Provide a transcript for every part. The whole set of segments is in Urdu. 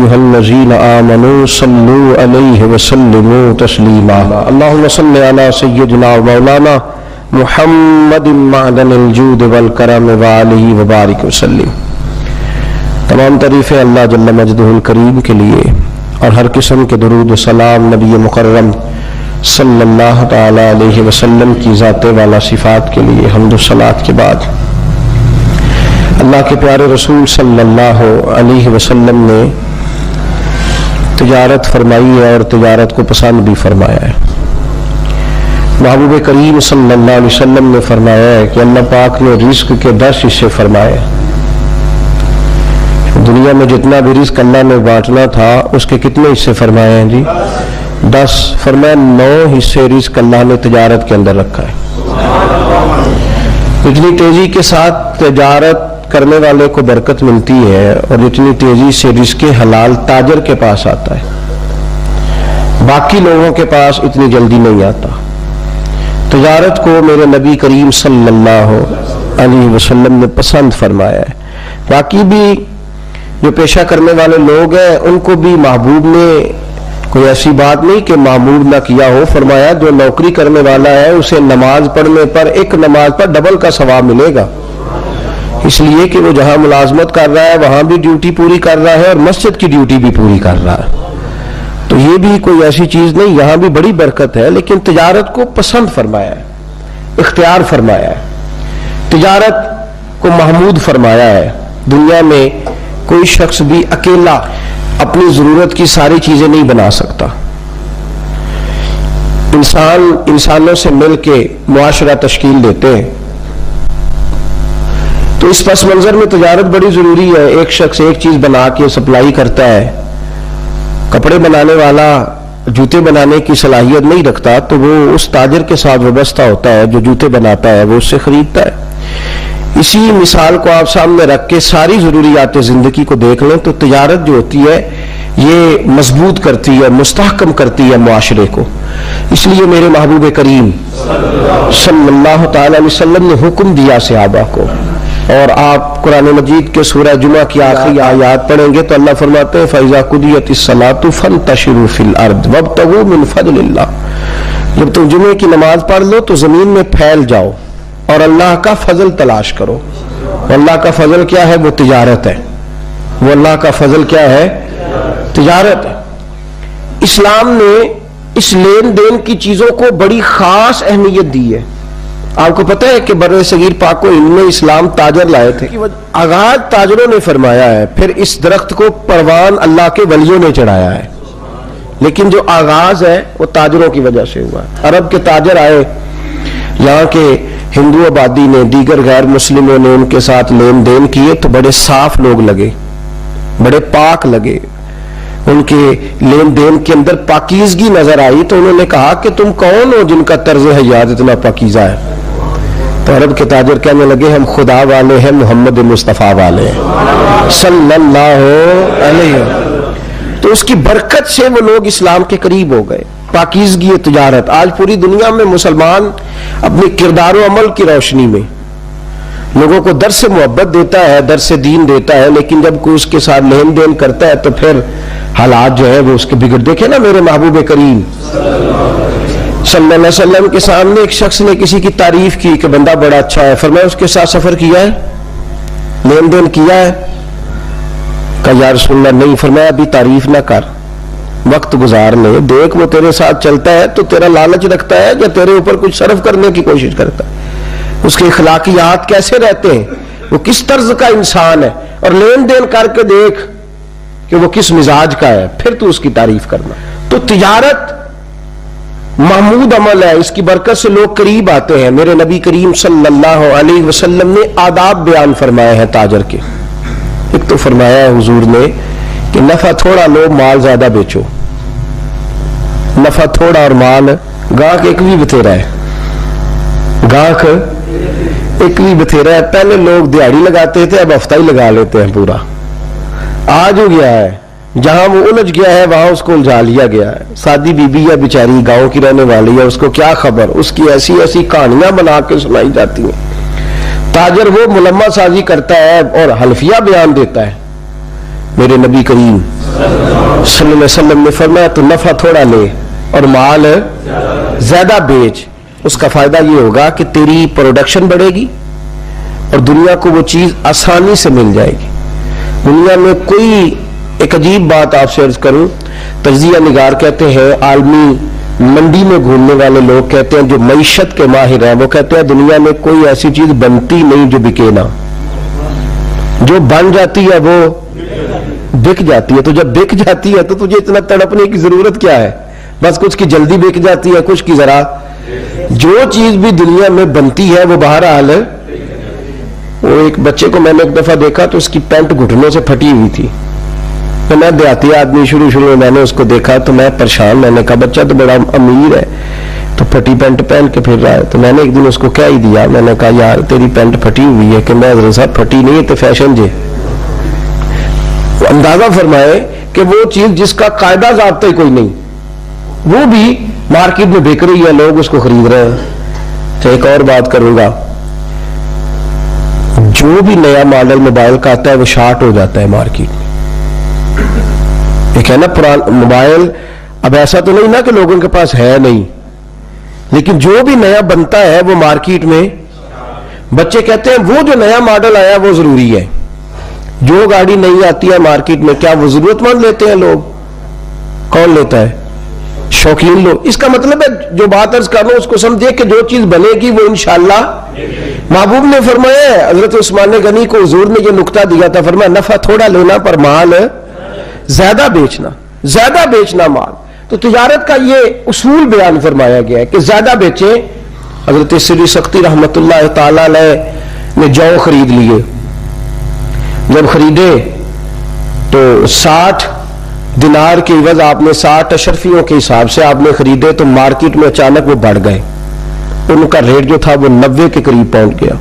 أيها الذين آمنوا صلوا عليه وسلموا تسليما اللهم صل على سيدنا ومولانا محمد معدن الجود والکرم وآلہ وبارک وسلم۔ تمام تعریفیں اللہ جل مجدہ الکریم کے لیے اور ہر قسم کے درود و سلام نبی مکرم صلی اللہ تعالی علیہ وسلم کی ذات والا صفات کے لیے حمد و صلات کے بعد اللہ کے پیارے رسول صلی اللہ علیہ وسلم نے تجارت فرمائی ہے اور تجارت کو پسند بھی فرمایا ہے۔ محبوب کریم صلی اللہ علیہ وسلم نے فرمایا ہے کہ اللہ پاک نے رزق کے 10 حصے فرمائے۔ دنیا میں جتنا بھی رزق اللہ نے بانٹنا تھا اس کے کتنے حصے فرمائے ہیں جی؟ 10۔ فرمایا 9 حصے رزق اللہ نے تجارت کے اندر رکھا ہے۔ اتنی تیزی کے ساتھ تجارت کرنے والے کو برکت ملتی ہے اور اتنی تیزی سے رزق حلال تاجر کے پاس آتا ہے، باقی لوگوں کے پاس اتنی جلدی نہیں آتا۔ تجارت کو میرے نبی کریم صلی اللہ علیہ وسلم نے پسند فرمایا ہے۔ باقی بھی جو پیشہ کرنے والے لوگ ہیں ان کو بھی محبوب نے کوئی ایسی بات نہیں کہ معمول نہ کیا ہو، فرمایا جو نوکری کرنے والا ہے اسے نماز پڑھنے پر ایک نماز پر ڈبل کا ثواب ملے گا، اس لیے کہ وہ جہاں ملازمت کر رہا ہے وہاں بھی ڈیوٹی پوری کر رہا ہے اور مسجد کی ڈیوٹی بھی پوری کر رہا ہے، تو یہ بھی کوئی ایسی چیز نہیں، یہاں بھی بڑی برکت ہے۔ لیکن تجارت کو پسند فرمایا ہے، اختیار فرمایا ہے، تجارت کو محمود فرمایا ہے۔ دنیا میں کوئی شخص بھی اکیلا اپنی ضرورت کی ساری چیزیں نہیں بنا سکتا، انسانوں سے مل کے معاشرہ تشکیل دیتے ہیں، تو اس پس منظر میں تجارت بڑی ضروری ہے۔ ایک شخص ایک چیز بنا کے سپلائی کرتا ہے، کپڑے بنانے والا جوتے بنانے کی صلاحیت نہیں رکھتا تو وہ اس تاجر کے ساتھ وابستہ ہوتا ہے جو جوتے بناتا ہے، وہ اس سے خریدتا ہے۔ اسی مثال کو آپ سامنے رکھ کے ساری ضروریات زندگی کو دیکھ لیں تو تجارت جو ہوتی ہے یہ مضبوط کرتی ہے، مستحکم کرتی ہے معاشرے کو۔ اس لیے میرے محبوب کریم صلی اللہ تعالی علیہ وسلم نے حکم دیا صحابہ کو، اور آپ قرآن مجید کے سورہ جمعہ کی آخری آیات پڑھیں گے تو اللہ فرماتے ہیں فَإِذَا قُضِيَتِ الصَّلَاةُ فَانتَشِرُوا فِي الْأَرْضِ وَابْتَغُوا مِنْ فَضْلِ اللَّهِ۔ جب تم جمعے کی نماز پڑھ لو تو زمین میں پھیل جاؤ اور اللہ کا فضل تلاش کرو۔ اللہ کا فضل کیا ہے؟ وہ تجارت ہے۔ وہ اللہ کا فضل کیا ہے؟ تجارت ہے۔ اسلام نے اس لین دین کی چیزوں کو بڑی خاص اہمیت دی ہے۔ آپ کو پتہ ہے کہ بر صغیر پاک و ہند میں اسلام تاجر لائے تھے، آغاز تاجروں نے فرمایا ہے، پھر اس درخت کو پروان اللہ کے ولیوں نے چڑھایا ہے، لیکن جو آغاز ہے وہ تاجروں کی وجہ سے ہوا ہے۔ عرب کے تاجر آئے، یہاں کے ہندو آبادی نے، دیگر غیر مسلموں نے ان کے ساتھ لین دین کیے تو بڑے صاف لوگ لگے، بڑے پاک لگے، ان کے لین دین کے اندر پاکیزگی نظر آئی، تو انہوں نے کہا کہ تم کون ہو جن کا طرز حیات اتنا پاکیزہ ہے؟ تو عرب کے تاجر کہنے لگے ہم خدا والے ہیں، محمد مصطفیٰ والے ہیں صلی اللہ علیہ وسلم۔ تو اس کی برکت سے وہ لوگ اسلام کے قریب ہو گئے۔ پاکیزگی تجارت آج پوری دنیا میں مسلمان اپنے کردار و عمل کی روشنی میں لوگوں کو درس محبت دیتا ہے، درس دین دیتا ہے، لیکن جب کوئی اس کے ساتھ لین دین کرتا ہے تو پھر حالات جو ہے وہ اس کے بگڑ۔ دیکھیں نا میرے محبوب کریم صلی اللہ علیہ وسلم کے سامنے ایک شخص نے کسی کی تعریف کی کہ بندہ بڑا اچھا ہے، فرمایا اس کے ساتھ سفر کیا ہے، لین دین کیا ہے؟ کہا یا رسول اللہ نہیں۔ فرمایا ابھی تعریف نہ کر، وقت گزار لے، دیکھ وہ تیرے ساتھ چلتا ہے تو تیرا لالچ رکھتا ہے یا تیرے اوپر کچھ صرف کرنے کی کوشش کرتا ہے، اس کے اخلاقیات کیسے رہتے ہیں، وہ کس طرز کا انسان ہے، اور لین دین کر کے دیکھ کہ وہ کس مزاج کا ہے، پھر تو اس کی تعریف کرنا۔ تو تجارت محمود عمل ہے، اس کی برکت سے لوگ قریب آتے ہیں۔ میرے نبی کریم صلی اللہ علیہ وسلم نے آداب بیان فرمائے ہیں تاجر کے۔ ایک تو فرمایا ہے حضور نے کہ نفع تھوڑا لو، مال زیادہ بیچو۔ نفع تھوڑا اور مال، گاہک ایک بھی بتھیرا ہے، گاہک ایک بھی بتھیرا ہے۔ پہلے لوگ دیہڑی لگاتے تھے، اب ہفتہ ہی لگا لیتے ہیں پورا۔ آج ہو گیا ہے جہاں وہ الجھ گیا ہے وہاں اس کو الجھا لیا گیا ہے۔ سادی بی بی یا بیچاری گاؤں کی رہنے والی ہے، اس کو کیا خبر، اس کی ایسی ایسی کہانیاں بنا کے سنائی جاتی ہیں۔ تاجر وہ ملمہ سازی کرتا ہے اور حلفیہ بیان دیتا ہے، میرے نبی کریم صلی اللہ علیہ وسلم نے فرمایا تو نفع تھوڑا لے اور مال زیادہ بیچ، اس کا فائدہ یہ ہوگا کہ تیری پروڈکشن بڑھے گی اور دنیا کو وہ چیز آسانی سے مل جائے گی۔ دنیا میں کوئی ایک عجیب بات آپ سے عرض کروں، تجزیہ نگار کہتے ہیں، عالمی منڈی میں گھومنے والے لوگ کہتے ہیں، جو معیشت کے ماہر ہیں وہ کہتے ہیں دنیا میں کوئی ایسی چیز بنتی نہیں جو بکے نہ، جو بن جاتی ہے وہ بک جاتی ہے۔ تو جب بک جاتی ہے تو تجھے اتنا تڑپنے کی ضرورت کیا ہے؟ بس کچھ کی جلدی بک جاتی ہے، کچھ کی ذرا۔ جو چیز بھی دنیا میں بنتی ہے وہ بہرحال، وہ ایک بچے کو میں نے ایک دفعہ دیکھا تو اس کی پینٹ گھٹنوں سے پھٹی ہوئی تھی، تو میں دیہاتی آدمی، شروع میں میں نے اس کو دیکھا تو میں پریشان، میں نے کہا بچہ تو بڑا امیر ہے تو پھٹی پینٹ پہن کے پھر رہا ہے۔ تو میں نے ایک دن اس کو کیا ہی دیا، میں نے کہا یار تیری پینٹ پھٹی ہوئی ہے کہ میں حضرت صاحب پھٹی نہیں ہے تو فیشن جے۔ اندازہ فرمائے کہ وہ چیز جس کا قاعدہ ضابطہ ہی کوئی نہیں، وہ بھی مارکیٹ میں بک رہی ہے، لوگ اس کو خرید رہے ہیں۔ تو ایک اور بات کروں گا، جو بھی نیا ماڈل موبائل کا آتا ہے وہ شارٹ ہو جاتا ہے مارکیٹ میں۔ ایک ہے نا پرانا موبائل، اب ایسا تو نہیں نا کہ لوگوں کے پاس ہے نہیں، لیکن جو بھی نیا بنتا ہے وہ مارکیٹ میں، بچے کہتے ہیں وہ جو نیا ماڈل آیا وہ ضروری ہے۔ جو گاڑی نہیں آتی ہے مارکیٹ میں کیا وہ ضرورت مند لیتے ہیں لوگ؟ کون لیتا ہے؟ شوقین لوگ۔ اس کا مطلب ہے جو بات عرض کر رہا ہوں اس کو سمجھے کہ جو چیز بنے گی وہ انشاءاللہ، محبوب نے فرمایا ہے، حضرت عثمان غنی کو حضور نے یہ نقطہ دیا تھا، فرمایا نفع تھوڑا لینا پر مال زیادہ بیچنا، زیادہ بیچنا مال۔ تو تجارت کا یہ اصول بیان فرمایا گیا ہے کہ زیادہ بیچیں۔ حضرت سری سختی رحمت اللہ تعالی علیہ نے جو خرید لیے، جب خریدے تو 60 دینار کے عوض آپ نے 60 اشرفیوں کے حساب سے آپ نے خریدے، تو مارکیٹ میں اچانک وہ بڑھ گئے، ان کا ریٹ جو تھا وہ 90 کے قریب پہنچ گیا۔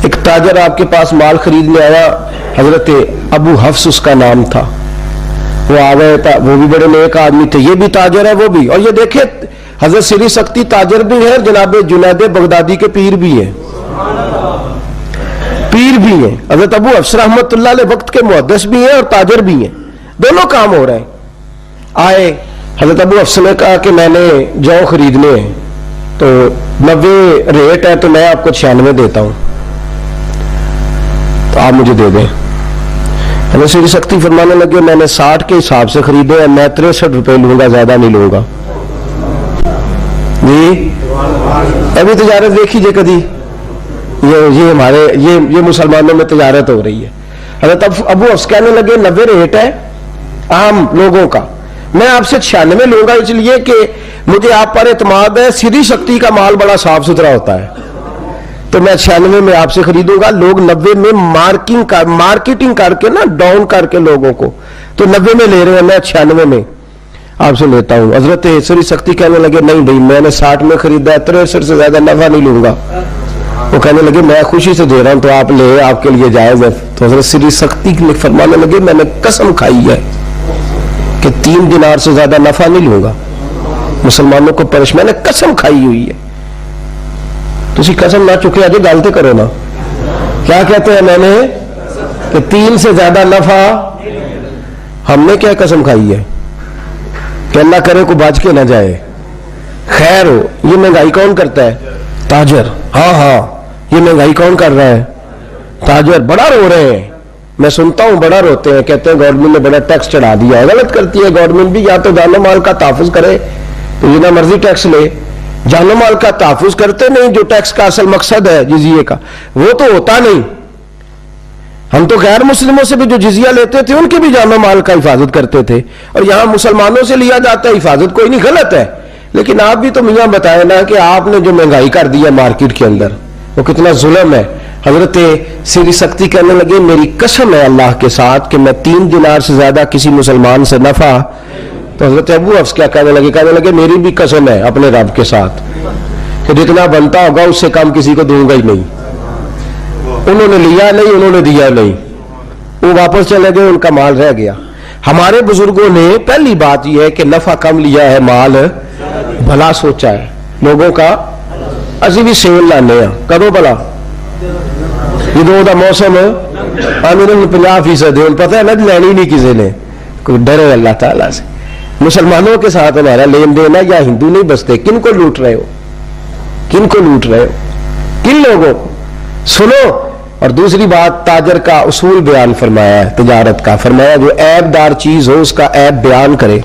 ایک تاجر آپ کے پاس مال خریدنے آیا، حضرت ابو حفص اس کا نام تھا، وہ آ گئے تھا، وہ بھی بڑے نیک آدمی تھے، یہ بھی تاجر ہے وہ بھی، اور یہ دیکھیں حضرت سری سختی تاجر بھی ہے، جناب جنید بغدادی کے پیر بھی ہیں، پیر بھی ہیں، حضرت ابو حفص رحمت اللہ علیہ وقت کے محدث بھی ہیں اور تاجر بھی ہیں، دونوں کام ہو رہے ہیں۔ آئے حضرت ابو حفص نے کہا کہ میں نے جو خریدنے ہیں تو 90 ریٹ ہے تو میں آپ کو 96 دیتا ہوں، تو آپ مجھے دے دیں۔ حضرت سری سختی فرمانے لگے میں نے 60 کے حساب سے خریدے ہیں، میں 63 روپے لوں گا، زیادہ نہیں لوں گا۔ جی ابھی تجارت دیکھیے کدی، یہ ہمارے یہ مسلمانوں میں تجارت ہو رہی ہے۔ حضرت ابو حفص کہنے لگے 90 ریٹ ہے عام لوگوں کا، میں آپ سے 96 لوں گا، اس لیے کہ مجھے آپ پر اعتماد ہے، سری سختی کا مال بڑا صاف ستھرا ہوتا ہے، تو میں 96 میں آپ سے خریدوں گا۔ لوگ 90 میں مارکیٹنگ کر کے نا ڈاؤن کر کے لوگوں کو، تو 90 میں لے رہے ہیں، میں 96 میں آپ سے لیتا ہوں۔ حضرت سری سختی کہنے لگے نہیں بھائی میں نے 60 میں خریدا ہے، 63 سے زیادہ نفع نہیں لوں گا۔ وہ کہنے لگے میں خوشی سے دے رہا ہوں تو آپ لے، آپ کے لیے جائز ہے۔ تو حضرت سری سختی فرمانے لگے میں نے قسم کھائی ہے کہ 3 دینار سے زیادہ نفع نہیں لوں گا، مسلمانوں کو میں نے قسم کھائی ہوئی ہے۔ تسی قسم نہ چکے آجے گالتے کرو نا، کیا کہتے ہیں میں نے کہ 3 سے زیادہ نفع، ہم نے کیا قسم کھائی ہے کہ اللہ کرے کو بچ کے نہ جائے، خیر ہو۔ یہ مہنگائی کون کرتا ہے؟ تاجر۔ ہاں یہ مہنگائی کون کر رہا ہے؟ تاجر۔ بڑا رو رہے ہیں، میں سنتا ہوں بڑا روتے ہیں، کہتے ہیں گورنمنٹ نے بڑا ٹیکس چڑھا دیا ہے۔ غلط کرتی ہے گورنمنٹ بھی، یا تو جان و مال کا تحفظ کرے تو جتنا مرضی ٹیکس لے، جان و مال کا تحفظ کرتے نہیں، جو ٹیکس کا اصل مقصد ہے جزیے کا وہ تو ہوتا نہیں۔ ہم تو غیر مسلموں سے بھی جو جزیہ لیتے تھے ان کے بھی جان و مال کا حفاظت کرتے تھے، اور یہاں مسلمانوں سے لیا جاتا ہے، حفاظت کوئی نہیں، غلط ہے۔ لیکن آپ بھی تو میاں بتائے نا کہ آپ نے جو مہنگائی کر دی ہے مارکیٹ کے اندر وہ کتنا ظلم ہے۔ حضرت سری سختی کہنے لگے میری قسم ہے اللہ کے ساتھ کہ میں 3 دینار سے زیادہ کسی مسلمان سے نفع۔ تو حضرت ابو حفص کیا کہنے لگے میری بھی قسم ہے اپنے رب کے ساتھ کہ جتنا بنتا ہوگا اس سے کم کسی کو دوں گا ہی نہیں۔ انہوں نے لیا نہیں، انہوں نے دیا نہیں، وہ واپس چلے گئے، ان کا مال رہ گیا۔ ہمارے بزرگوں نے پہلی بات یہ ہے کہ نفع کم لیا ہے، مال بھلا سوچا ہے لوگوں کا۔ اسی بھی سیل لانے ہیں، کرو بھلا، جدوں دا موسم 50% ہے, پتہ ہے نا لینی نہیں کسی نے, کوئی ڈرے اللہ تعالیٰ سے. مسلمانوں کے ساتھ ہمارا لین دین ہے, یا ہندو نہیں بستے, کن کو لوٹ رہے ہو, کن کو لوٹ رہے ہو, کن لوگوں کو؟ سنو. اور دوسری بات, تاجر کا اصول بیان فرمایا ہے تجارت کا, فرمایا جو عیب دار چیز ہو اس کا عیب بیان کرے.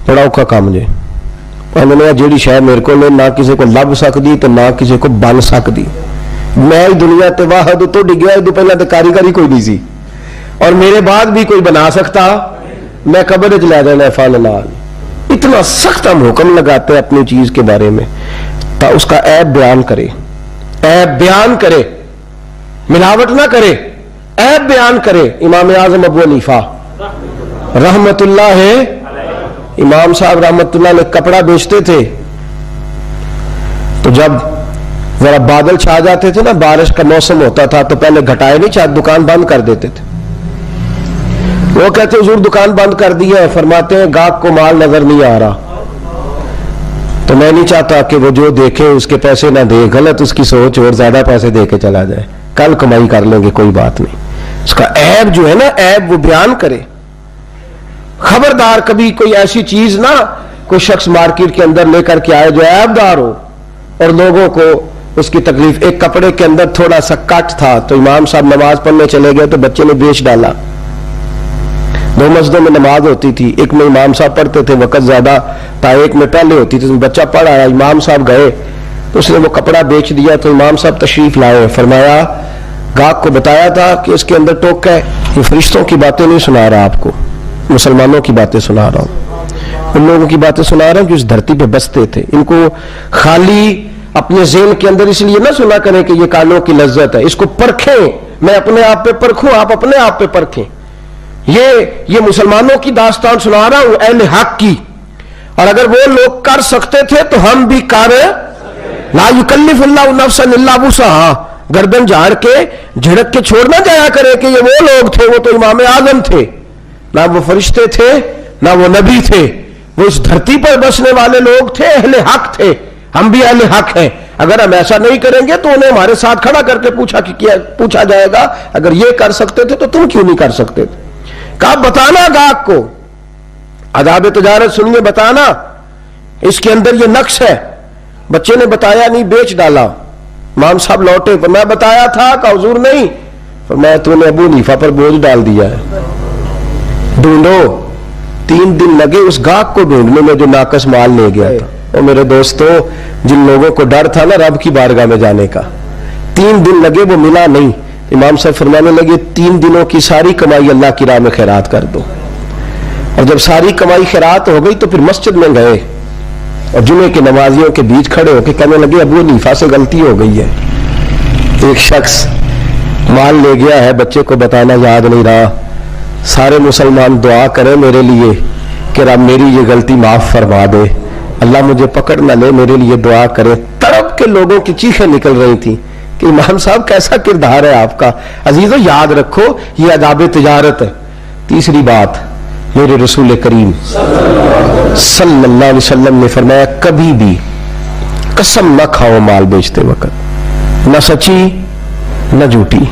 بڑا اوکھا کام مجھے, میں نے جیڑی شاید میرے کو نہ کسی کو لب سکتی تو نہ کسی کو بن سکتی. میں دنیا تے واحد تو ڈگیا, ادو پہلے تو کاریگری کوئی نہیں سی, اور میرے بعد بھی کوئی بنا سکتا, میں قبر چ لے دینا فن نال. اتنا سخت ہم حکم لگاتے ہیں اپنی چیز کے بارے میں, تو اس کا عیب بیان کرے, عیب بیان کرے, ملاوٹ نہ کرے, عیب بیان کرے. امام اعظم ابو حنیفہ رحمت اللہ ہے, امام صاحب رحمت اللہ نے کپڑا بیچتے تھے, تو جب ذرا بادل چھا جاتے تھے نا, بارش کا موسم ہوتا تھا, تو پہلے گھٹائے نہیں چاہتے, دکان بند کر دیتے تھے. وہ کہتے حضور دکان بند کر دی ہے, فرماتے ہیں گاہک کو مال نظر نہیں آ رہا, تو میں نہیں چاہتا کہ وہ جو دیکھے اس کے پیسے نہ دے, غلط اس کی سوچ اور زیادہ پیسے دے کے چلا جائے, کل کمائی کر لیں گے کوئی بات نہیں. اس کا عیب جو ہے نا, عیب وہ بیان کرے. خبردار کبھی کوئی ایسی چیز نہ کوئی شخص مارکیٹ کے اندر لے کر کے آئے جو عیب دار ہو اور لوگوں کو اس کی تکلیف. ایک کپڑے کے اندر تھوڑا سا کٹ تھا, تو امام صاحب نماز پڑھنے چلے گئے تو بچے نے بیچ ڈالا. دو مسجدوں میں نماز ہوتی تھی, ایک میں امام صاحب پڑھتے تھے, وقت زیادہ تھا, ایک میں پہلے ہوتی تھی. بچہ پڑھ آیا, امام صاحب گئے تو اس نے وہ کپڑا بیچ دیا. تو امام صاحب تشریف لائے, فرمایا گاہک کو بتایا تھا کہ اس کے اندر ٹوک ہے. یہ فرشتوں کی باتیں نہیں سنا رہا آپ کو, مسلمانوں کی باتیں سنا رہا ہوں, ان لوگوں کی باتیں سنا رہا ہوں جو اس دھرتی پہ بستے تھے. ان کو خالی اپنے ذہن کے اندر اس لیے نہ سنا کریں کہ یہ کانوں کی لذت ہے, اس کو پرکھیں. میں اپنے آپ پہ پرکھوں, آپ اپنے آپ پہ پرکھیں. یہ مسلمانوں کی داستان سنا رہا ہوں, اہل حق کی. اور اگر وہ لوگ کر سکتے تھے تو ہم بھی کر. لا یکلف اللہ نفسا الا وسعہا, گردن جھاڑ کے جھڑک کے چھوڑنا جایا کرے کہ یہ وہ لوگ تھے, وہ تو امام اعظم تھے, نہ وہ فرشتے تھے نہ وہ نبی تھے, وہ اس دھرتی پر بسنے والے لوگ تھے, اہل حق تھے. ہم بھی اہل حق ہیں. اگر ہم ایسا نہیں کریں گے تو انہیں ہمارے ساتھ کھڑا کر کے پوچھا جائے گا, اگر یہ کر سکتے تھے تو تم کیوں نہیں کر سکتے تھے. کہا بتانا گاہک کو, آداب تجارت سنیے, بتانا اس کے اندر یہ نقص ہے. بچے نے بتایا نہیں, بیچ ڈالا. امام صاحب لوٹے, میں بتایا تھا کہ حضور نہیں. فرمایا تو نے ابو حنیفہ پر بوجھ ڈال دیا ہے, ڈھونڈو. 3 دن لگے اس گاہک کو ڈھونڈنے میں جو ناقص مال لے گیا تھا. اور میرے دوستو, جن لوگوں کو ڈر تھا نا رب کی بارگاہ میں جانے کا, 3 دن لگے, وہ ملا نہیں. امام صاحب فرمانے لگے 3 دنوں کی ساری کمائی اللہ کی راہ میں خیرات کر دو. اور جب ساری کمائی خیرات ہو گئی تو پھر مسجد میں گئے اور جمعے کے نمازیوں کے بیچ کھڑے ہو کے کہنے لگے ابو حنیفہ سے غلطی ہو گئی ہے. ایک شخص مال لے گیا ہے, بچے کو بتانا یاد نہیں رہا. سارے مسلمان دعا کریں میرے لیے کہ رب میری یہ غلطی معاف فرما دے, اللہ مجھے پکڑ نہ لے, میرے لیے دعا کرے. تڑپ کے لوگوں کی چیخیں نکل رہی تھیں کہ امام صاحب کیسا کردار ہے آپ کا. عزیزو یاد رکھو یہ آداب تجارت ہے. تیسری بات, میرے رسول کریم صلی اللہ علیہ وسلم نے فرمایا کبھی بھی قسم نہ کھاؤ مال بیچتے وقت, نہ سچی نہ جھوٹی.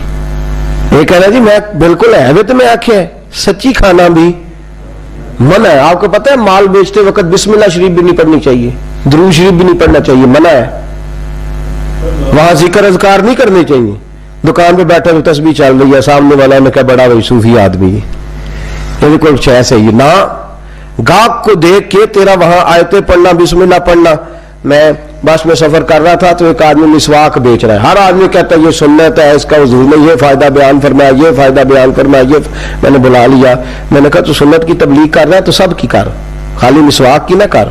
یہ کہہ رہا جی میں بالکل اہمیت میں آنکھیں, سچی کھانا بھی منع ہے. آپ کو پتہ ہے مال بیچتے وقت بسم اللہ شریف بھی نہیں پڑھنی چاہیے, درود شریف بھی نہیں پڑھنا چاہیے, منع ہے. وہاں ذکر اذکار نہیں کرنے چاہیے. دکان پہ بیٹھے ہوئے تسبیح چل رہی ہے, سامنے والا نے کہا بڑا وہی صوفی آدمی ہے, یہ کوئی چیز صحیح نہ. گاہک کو دیکھ کے تیرا وہاں آیتیں پڑھنا, بسم اللہ پڑھنا. میں بس میں سفر کر رہا تھا تو ایک آدمی مسواک بیچ رہا ہے. ہر آدمی کہتا ہے یہ سنت ہے, اس کا حضور نے یہ فائدہ بیان فرمایا, یہ فائدہ بیان فرمایا, یہ. میں نے بلا لیا, میں نے کہا تو سنت کی تبلیغ کر رہا ہے تو سب کی کر, خالی مسواک کی نہ کر.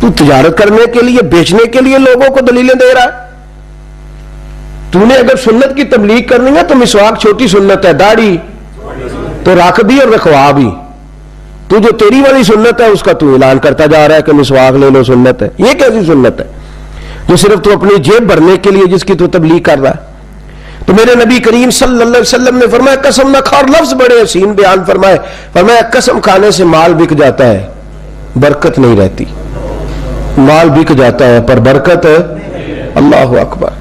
تو تجارت کرنے کے لیے, بیچنے کے لیے لوگوں کو دلیلیں دے رہا ہے. تو نے اگر سنت کی تبلیغ کرنی ہے تو مسواک چھوٹی سنت ہے, داڑھی تو رکھ بھی اور رکھوا بھی. تو جو تیری والی سنت ہے اس کا تو اعلان کرتا جا رہا ہے کہ مسواک لے لو, سنت ہے. یہ کیسی سنت ہے جو صرف تو اپنی جیب بھرنے کے لیے جس کی تو تبلیغ کر رہا ہے. تو میرے نبی کریم صلی اللہ علیہ وسلم نے فرمایا قسم نہ کھا, اور لفظ بڑے حسین بیان فرمائے. فرمایا قسم کھانے سے مال بک جاتا ہے, برکت نہیں رہتی. مال بک جاتا ہے پر برکت. اللہ اکبر.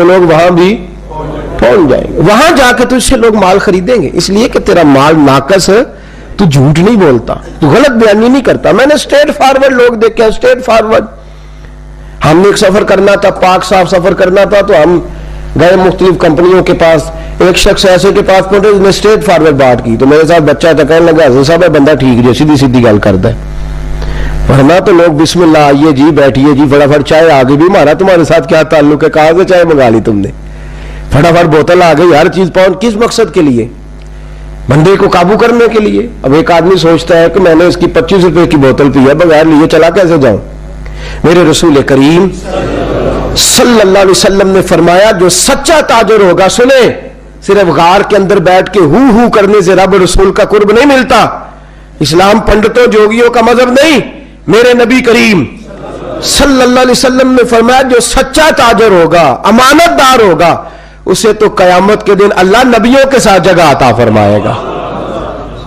تو لوگ وہاں بھی پہنچ جائیں گے, وہاں جا کے تجھ سے لوگ مال خریدیں گے, اس لیے کہ تیرا مال ناقص ہے, تو جھوٹ نہیں بولتا, تو غلط بیانی نہیں کرتا. میں نے اسٹریٹ فارورڈ لوگ دیکھے, اسٹریٹ فارورڈ. ہم نے ایک سفر کرنا تھا, پاک صاف سفر کرنا تھا, تو ہم گئے مختلف کمپنیوں کے پاس. ایک شخص ایسے کے پاس پہنچے جس نے اسٹریٹ فارورڈ بات کی, تو میرے ساتھ بچہ تھا, کہنے لگا حضرت صاحب بندہ ٹھیک جو سیدھی سیدھی گل کرتا ہے, ورنہ تو لوگ بسم اللہ آئیے جی بیٹھیے جی فٹافٹ چائے آ گئی, بھی ہمارا تمہارے ساتھ کیا تعلق ہے, کہاں سے چائے منگا لی تم نے, فٹافٹ بوتل آ گئی, ہر چیز پہنچ. کس مقصد کے لیے؟ بندے کو قابو کرنے کے لیے. اب ایک آدمی سوچتا ہے کہ میں نے اس کی 25 روپے کی بوتل پی ہے, بغیر لیے چلا کیسے جاؤں. میرے رسول کریم صلی اللہ علیہ وسلم نے فرمایا جو سچا تاجر ہوگا, سنیں, صرف غار کے اندر بیٹھ کے ہو کرنے سے رب رسول کا قرب نہیں ملتا. اسلام پنڈتوں جوگیوں کا مذہب نہیں. میرے نبی کریم صلی اللہ علیہ وسلم نے فرمایا جو سچا تاجر ہوگا, امانت دار ہوگا, اسے تو قیامت کے دن اللہ نبیوں کے ساتھ جگہ عطا فرمائے گا.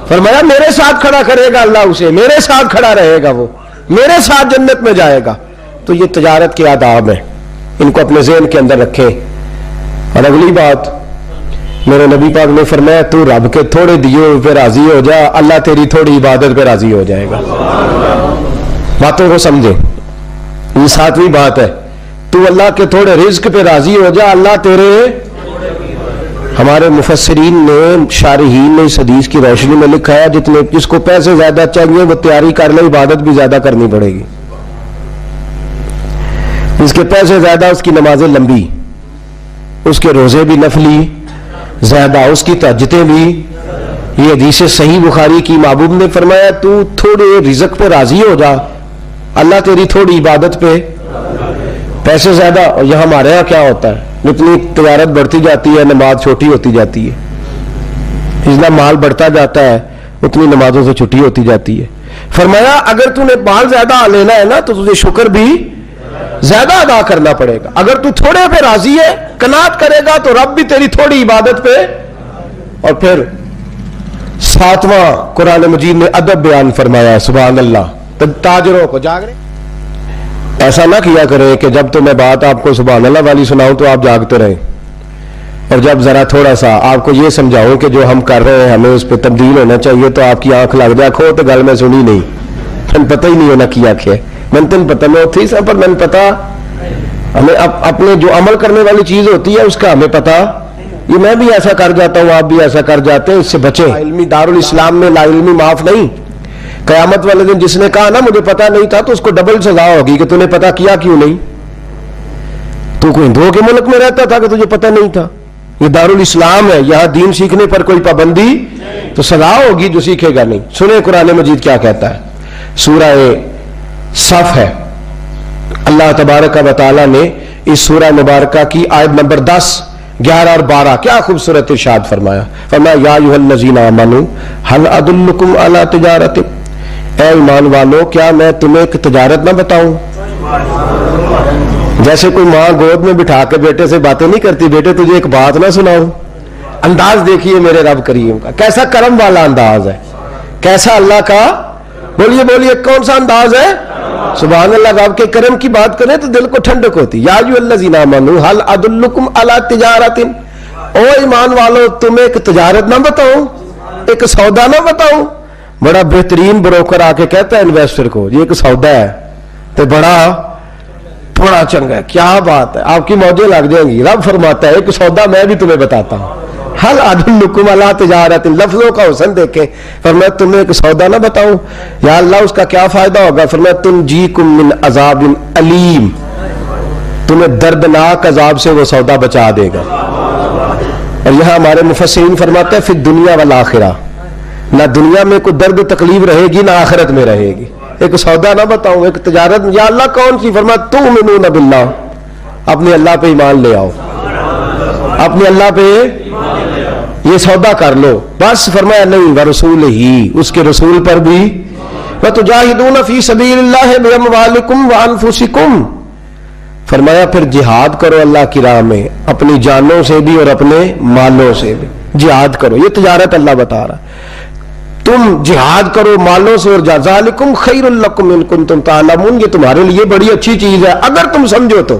فرمایا میرے ساتھ کھڑا کرے گا اللہ اسے, میرے ساتھ کھڑا رہے گا, وہ میرے ساتھ جنت میں جائے گا. تو یہ تجارت کے آداب ہیں, ان کو اپنے ذہن کے اندر رکھیں. اور اگلی بات, میرے نبی پاک نے فرمایا تو رب کے تھوڑے دیے ہوئے پہ راضی ہو جا, اللہ تیری تھوڑی عبادت پہ راضی ہو جائے گا. باتوں کو سمجھیں, یہ 7ویں بات ہے. تو اللہ کے تھوڑے رزق پہ راضی ہو جا, اللہ تیرے. ہمارے مفسرین نے, شارحین نے اس حدیث کی روشنی میں لکھا ہے جتنے جس کو پیسے زیادہ چاہیے وہ تیاری کر لے, عبادت بھی زیادہ کرنی پڑے گی. جس کے پیسے زیادہ اس کی نمازیں لمبی, اس کے روزے بھی نفلی زیادہ, اس کی تہجدیں بھی. یہ حدیث صحیح بخاری کی, محبوب نے فرمایا تو تھوڑے رزق پہ راضی ہو جا, اللہ تیری تھوڑی عبادت پہ. پیسے زیادہ, اور یہاں ہمارے یہاں کیا ہوتا ہے, جتنی تجارت بڑھتی جاتی ہے نماز چھوٹی ہوتی جاتی ہے, جتنا مال بڑھتا جاتا ہے اتنی نمازوں سے چھٹی ہوتی جاتی ہے. فرمایا اگر تو نے مال زیادہ لینا ہے نا تو تجھے شکر بھی زیادہ ادا کرنا پڑے گا. اگر تو تھوڑے پہ راضی ہے, قناعت کرے گا, تو رب بھی تیری تھوڑی عبادت پہ. اور پھر 7واں قرآن مجید نے ادب بیان فرمایا, سبحان اللہ. تاجروں کو جاگ رہے, ایسا نہ کیا کریں کہ جب تو میں بات آپ کو سبحان اللہ والی سناؤں تو آپ جاگتے رہیں, اور جب ذرا تھوڑا سا آپ کو یہ سمجھاؤں کہ جو ہم کر رہے ہیں ہمیں اس پہ تبدیل ہونا چاہیے تو آپ کی آنکھ لگ جائے, کھو تو گل میں سنی نہیں, میں پتہ ہی نہیں ہونا کی آنکھ ہے, میں تین پتہ میں تھی سب پر, میں نے پتا ہمیں اپنے جو عمل کرنے والی چیز ہوتی ہے اس کا ہمیں پتا. یہ میں بھی ایسا کر جاتا ہوں, آپ بھی ایسا کر جاتے ہیں, اس سے بچیں. علمی دارالاسلام میں لا علمی معاف نہیں. قیامت والے دن جس نے کہا نا مجھے پتا نہیں تھا, تو اس کو ڈبل سزا ہوگی کہ تو نے پتا کیا کیوں نہیں. تو کوئی ہندوؤں کے ملک میں رہتا تھا کہ تجھے پتا نہیں تھا. یہ دارالاسلام ہے, یہاں دین سیکھنے پر کوئی پابندی, تو سزا ہوگی جو سیکھے گا نہیں. سنیں قرآن مجید کیا کہتا ہے. سورہ صف ہے, اللہ تبارک و تعالی نے اس سورہ مبارکہ کی آیت نمبر 10, 11 اور 12 کیا خوبصورت ارشاد فرمایا. فرمایا یا ایھا الذین آمنوا هل ادلکم علی تجارت, اے ایمان والو کیا میں تمہیں ایک تجارت نہ بتاؤں. جیسے کوئی ماں گود میں بٹھا کے بیٹے سے باتیں نہیں کرتی, بیٹے تجھے ایک بات نہ سناؤں. انداز دیکھیے میرے رب کریم کا, کیسا کرم والا انداز ہے, کیسا اللہ کا, بولیے بولیے کون سا انداز ہے. سبحان اللہ. رب کے کرم کی بات کریں تو دل کو ٹھنڈک ہوتی. یا ایھا الذین آمنوا هل ادلکم علی تجارت, او ایمان والو تمہیں ایک تجارت نہ بتاؤں, ایک سودا نہ بتاؤں. بڑا بہترین بروکر آ کے کہتا ہے انویسٹر کو یہ ایک سودا ہے, تو بڑا چنگا ہے, کیا بات ہے, آپ کی موجیں لگ جائیں گی. رب فرماتا ہے ایک سودا میں بھی تمہیں بتاتا ہوں. حل ادلکم علی تجارت, لفظوں کا حسن دیکھیں. فرمایا تمہیں ایک سودا نہ بتاؤں. یا اللہ اس کا کیا فائدہ ہوگا. فرمایا تنجیکم من عذاب علیم, تمہیں دردناک عذاب سے وہ سودا بچا دے گا. اور یہاں ہمارے مفسرین فرماتے ہیں فی الدنیا والآخرہ, نہ دنیا میں کوئی درد تکلیف رہے گی نہ آخرت میں رہے گی. ایک سودا نہ بتاؤں, ایک تجارت. یا اللہ کون سی. فرمایا تؤمنون باللہ, اپنے اللہ پہ ایمان لے آؤ, اپنے اللہ پہ یہ سودا کر لو بس. فرمایا نہیں, ورسول ہی, اس کے رسول پر بھی. وتجاہدون فی سبیل اللہ باموالکم وانفسکم, فرمایا پھر جہاد کرو اللہ کی راہ میں, اپنی جانوں سے بھی اور اپنے مالوں سے بھی جہاد کرو. یہ تجارت اللہ بتا رہا, تم جہاد کرو مالوں سے, اور ذالکم خیر لکم ان کنتم تعلمون, یہ تمہارے لیے بڑی اچھی چیز ہے اگر تم سمجھو تو.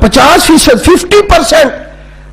50%, 50%।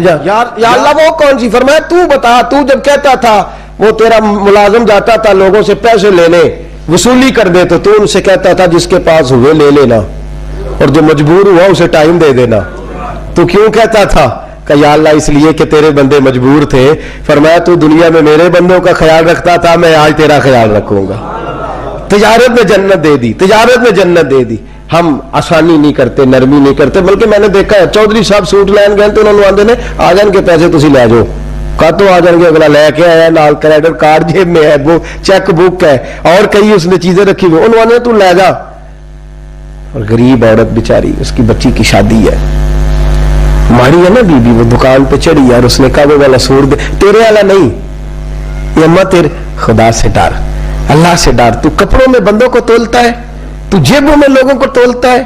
یا اللہ وہ کون سی؟ فرمایا تو بتا، تو جب کہتا تھا وہ تیرا ملازم جاتا تھا لوگوں سے پیسے لینے وصولی کر دے تو ان سے کہتا تھا جس کے پاس ہوئے لے لینا اور جو مجبور ہوا اسے ٹائم دے دینا. تو کیوں کہتا تھا؟ کہ یا اللہ اس لیے کہ تیرے بندے مجبور تھے. فرمایا تو دنیا میں میرے بندوں کا خیال رکھتا تھا، میں آج تیرا خیال رکھوں گا. تجارت میں جنت دے دی، تجارت میں جنت دے دی. ہم آسانی نہیں کرتے، نرمی نہیں کرتے، بلکہ میں نے دیکھا ہے چودھری صاحب سوٹ لین گئے تو انہوں نے آدھے نے آ جان کے پیسے تسی لے جاؤ. کہا تو آ جان گے، اگلا لے کے آیا نال کریڈٹ کارڈ جیب میں ہے، وہ چیک بک ہے اور کئی اس نے چیزیں رکھی ہوئی، انہوں نے تو لے جا. اور غریب عورت بیچاری، اس کی بچی کی شادی ہے، ہماری ہے نا بی وہ دکان پہ چڑھی اور اس نے کہا وہ والا سوٹ دے، تیرے والا نہیں یہ اماں تیرے. خدا سے ڈر، اللہ سے ڈر. تو کپڑوں میں بندوں کو تولتا ہے، تو جیبوں میں لوگوں کو تولتا ہے،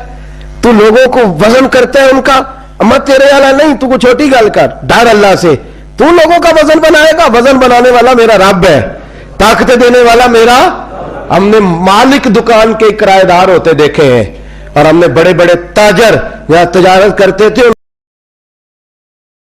تو لوگوں کو وزن کرتا ہے ان کا. اماں تیرے والا نہیں، تو کوئی چھوٹی گل کر، ڈر اللہ سے. تو لوگوں کا وزن بنائے گا، وزن بنانے والا میرا رب ہے، طاقت دینے والا میرا. ہم نے مالک دکان کے کرایہ دار ہوتے دیکھے ہیں اور ہم نے بڑے بڑے تاجر یا تجارت کرتے تھے